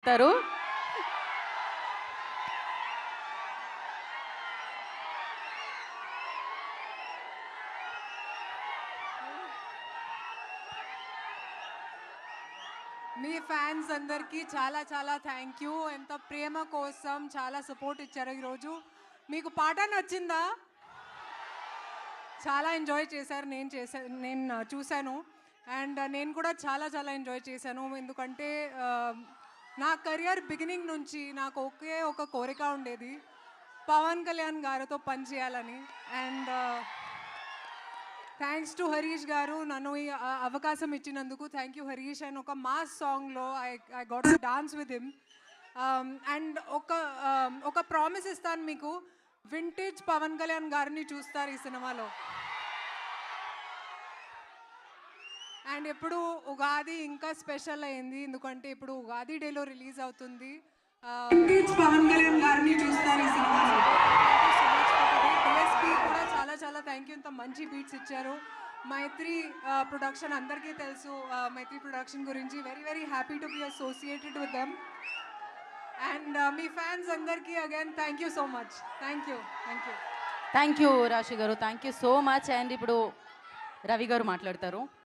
చెప్తారు. మీ ఫ్యాన్స్ అందరికీ చాలా చాలా థ్యాంక్ యూ. ఎంత ప్రేమ కోసం చాలా సపోర్ట్ ఇచ్చారు ఈరోజు. మీకు పాట నచ్చిందా? చాలా ఎంజాయ్ చేశారు. నేను చూశాను. అండ్ నేను కూడా చాలా చాలా ఎంజాయ్ చేశాను. ఎందుకంటే నా కెరియర్ బిగినింగ్ నుంచి నాకు ఒకే ఒక కోరిక ఉండేది, పవన్ కళ్యాణ్ గారితో పనిచేయాలని. అండ్ థ్యాంక్స్ టు హరీష్ గారు నన్ను ఈ అవకాశం ఇచ్చినందుకు. Thank you Harish. అండ్ ఒక మాస్ సాంగ్లో I got to dance with him. And ఒక ప్రామిస్ ఇస్తాను మీకు, వింటేజ్ పవన్ కళ్యాణ్ గారిని చూస్తారు ఈ సినిమాలో. అండ్ ఇప్పుడు ఉగాది ఇంకా స్పెషల్ అయింది, ఎందుకంటే ఇప్పుడు ఉగాది డేలో రిలీజ్ అవుతుంది. వింటేజ్ పవన్ కళ్యాణ్ గారిని చూస్తారు ఈ సినిమాలో. డిఎస్పీ కూడా చాలా చాలా థ్యాంక్ యూ. ఇంత మంచి బీట్స్ ఇచ్చారు. మైత్రి ప్రొడక్షన్ అందరికీ తెలుసు. మైత్రి ప్రొడక్షన్ గురించి very very happy to be associated with them. And మీ ఫ్యాన్స్ అందరికీ again thank you so much. Thank you. Thank you Raashi garu, thank you so much. And ఇప్పుడు రవి గారు మాట్లాడతారు.